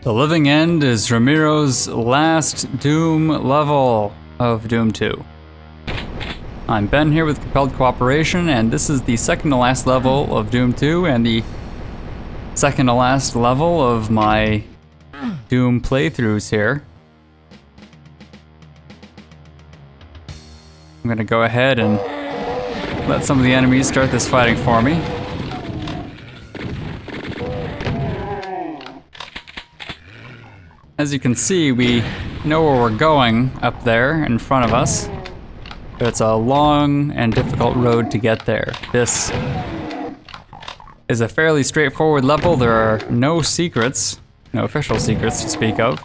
The Living End is Ramiro's last Doom level of Doom 2. I'm Ben here with Compelled Cooperation, and this is the second to last level of Doom 2 and the second to last level of my Doom playthroughs here. I'm gonna go ahead and let some of the enemies start this fighting for me. As you can see, we know where we're going up there in front of us, but it's a long and difficult road to get there. This is a fairly straightforward level. There are no secrets, no official secrets to speak of.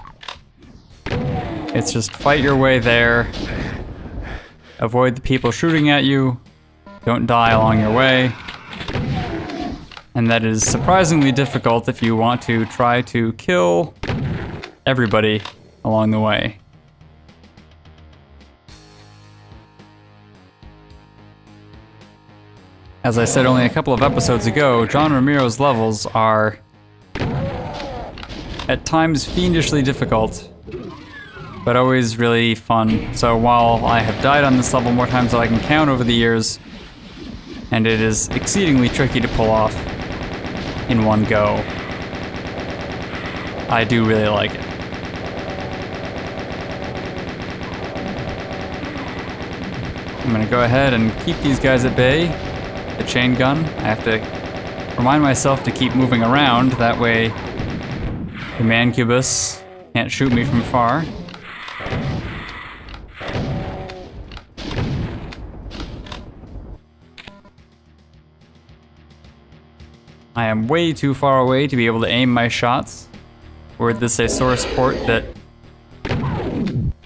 It's just fight your way there, avoid the people shooting at you, don't die along your way, and that is surprisingly difficult if you want to try to kill everybody along the way. As I said only a couple of episodes ago, John Ramiro's levels are at times fiendishly difficult, but always really fun. So while I have died on this level more times than I can count over the years, and it is exceedingly tricky to pull off in one go, I do really like it. I'm gonna go ahead and keep these guys at bay. The chain gun, I have to remind myself to keep moving around, that way the Mancubus can't shoot me from far. I am way too far away to be able to aim my shots. Or this a source port that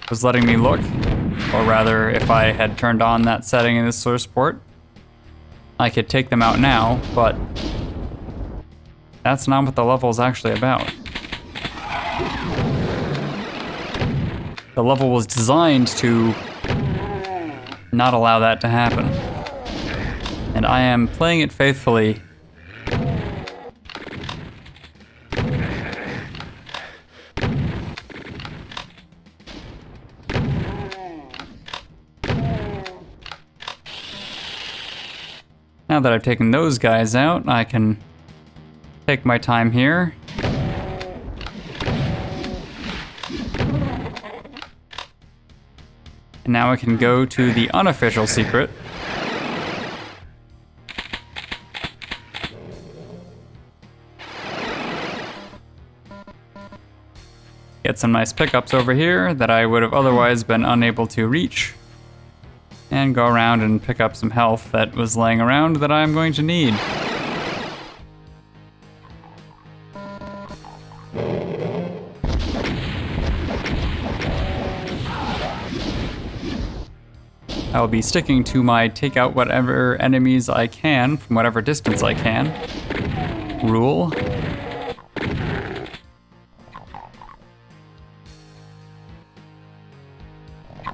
was letting me look? Or rather, if I had turned on that setting in this source port, I could take them out now, but that's not what the level is actually about. The level was designed to not allow that to happen. And I am playing it faithfully. Now that I've taken those guys out, I can take my time here. And now I can go to the unofficial secret. Get some nice pickups over here that I would have otherwise been unable to reach. And go around and pick up some health that was laying around that I'm going to need. I will be sticking to my take out whatever enemies I can from whatever distance I can rule.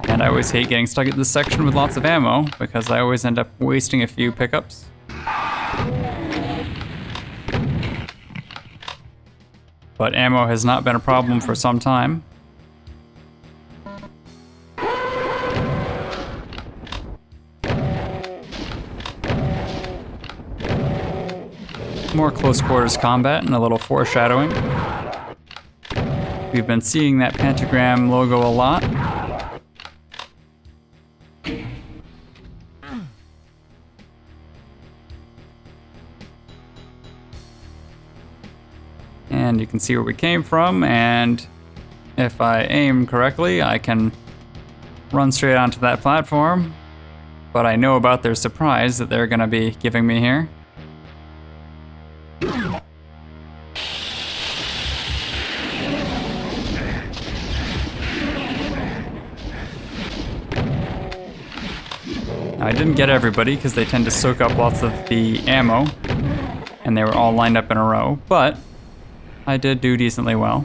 And I always hate getting stuck at this section with lots of ammo, because I always end up wasting a few pickups. But ammo has not been a problem for some time. More close quarters combat and a little foreshadowing. We've been seeing that pentagram logo a lot. And you can see where we came from, and if I aim correctly, I can run straight onto that platform. But I know about their surprise that they're gonna be giving me here. I didn't get everybody because they tend to soak up lots of the ammo, and they were all lined up in a row, but I did do decently well.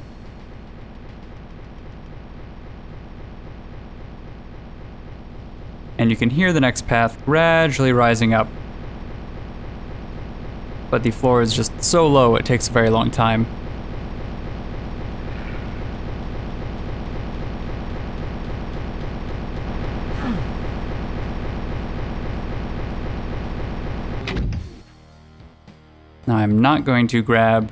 And you can hear the next path gradually rising up. But the floor is just so low, it takes a very long time. Now I'm not going to grab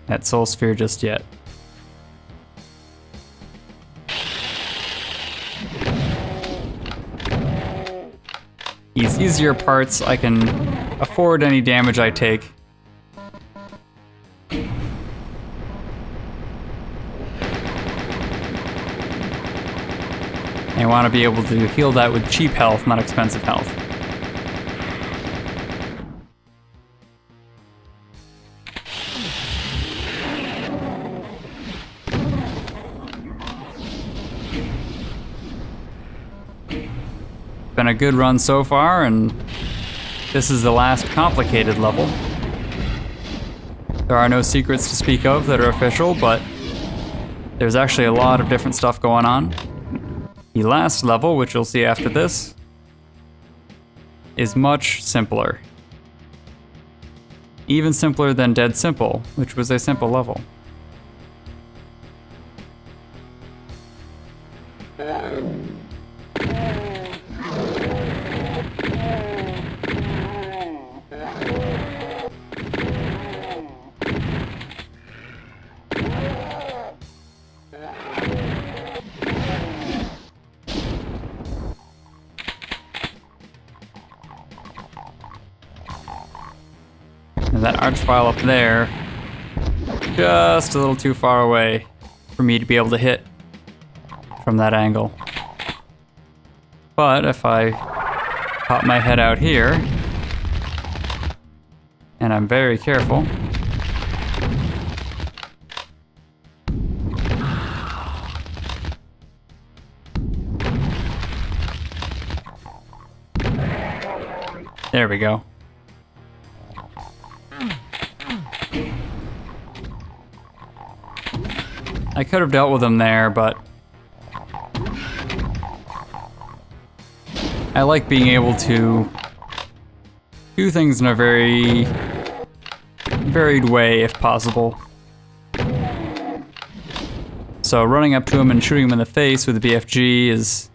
that soul sphere just yet. These easier parts, I can afford any damage I take. I want to be able to heal that with cheap health, not expensive health. Been a good run so far, and this is the last complicated level. There are no secrets to speak of that are official, but there's actually a lot of different stuff going on. The last level, which you'll see after this, is much simpler. Even simpler than Dead Simple, which was a simple level. That archvile up there, just a little too far away for me to be able to hit from that angle. But if I pop my head out here, and I'm very careful, there we go. I could have dealt with him there, but I like being able to do things in a very varied way if possible. So running up to him and shooting him in the face with the BFG is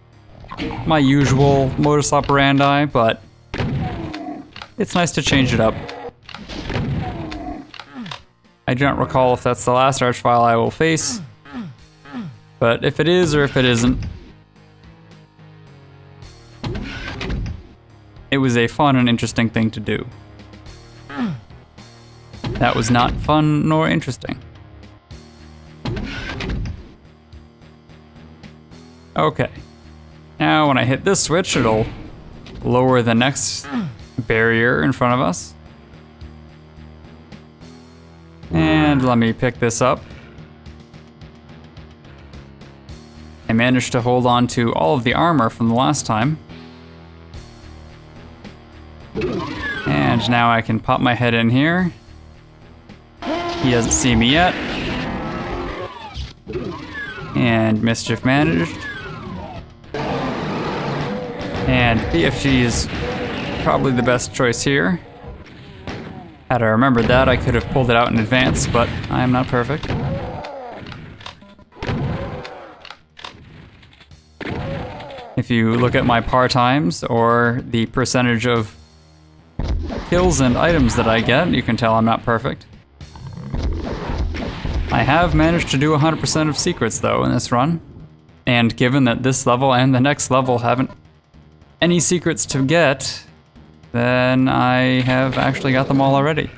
my usual modus operandi, but it's nice to change it up. I don't recall if that's the last archvile I will face, but if it is or if it isn't, it was a fun and interesting thing to do. That was not fun nor interesting. Okay. Now when I hit this switch, it'll lower the next barrier in front of us. And let me pick this up. I managed to hold on to all of the armor from the last time. And now I can pop my head in here. He doesn't see me yet. And mischief managed. And BFG is probably the best choice here. Had I remembered that, I could have pulled it out in advance, but I am not perfect. If you look at my par times, or the percentage of kills and items that I get, you can tell I'm not perfect. I have managed to do 100% of secrets, though, in this run. And given that this level and the next level haven't any secrets to get, then I have actually got them all already.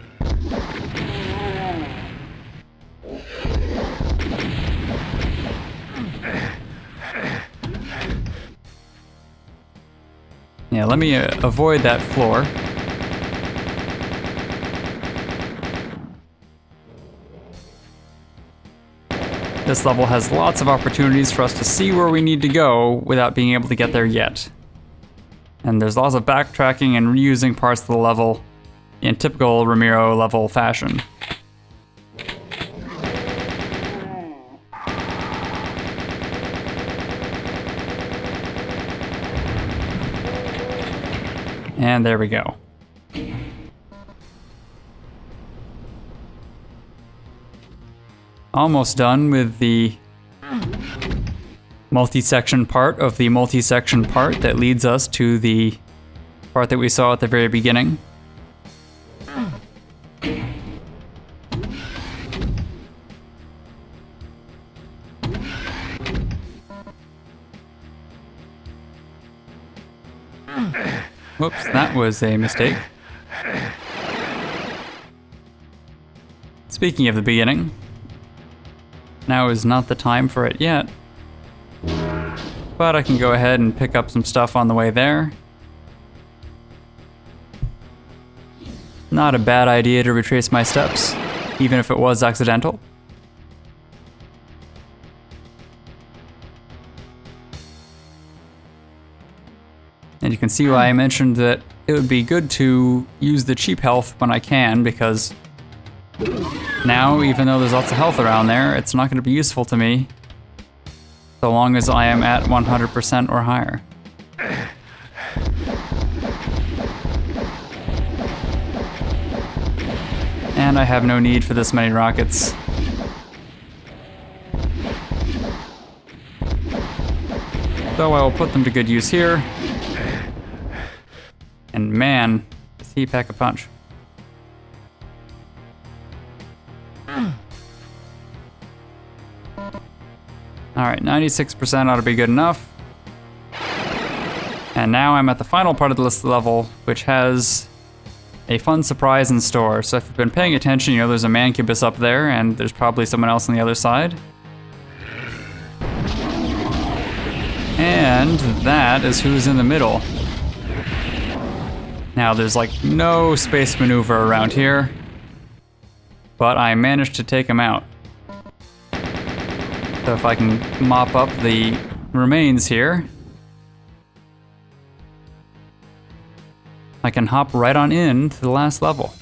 Yeah, let me avoid that floor. This level has lots of opportunities for us to see where we need to go without being able to get there yet. And there's lots of backtracking and reusing parts of the level in typical Ramiro level fashion. And there we go. Almost done with the multi-section part of the multi-section part that leads us to the part that we saw at the very beginning. Whoops, that was a mistake. Speaking of the beginning, now is not the time for it yet. But I can go ahead and pick up some stuff on the way there. Not a bad idea to retrace my steps, even if it was accidental. And you can see why I mentioned that it would be good to use the cheap health when I can, because now, even though there's lots of health around there, it's not going to be useful to me so long as I am at 100% or higher. And I have no need for this many rockets. So I will put them to good use here. And man, does he pack a punch. Alright, 96% ought to be good enough. And now I'm at the final part of this level, which has a fun surprise in store. So if you've been paying attention, you know there's a mancubus up there, and there's probably someone else on the other side. And that is who's in the middle. Now there's like no space maneuver around here, but I managed to take him out. So if I can mop up the remains here, I can hop right on in to the last level.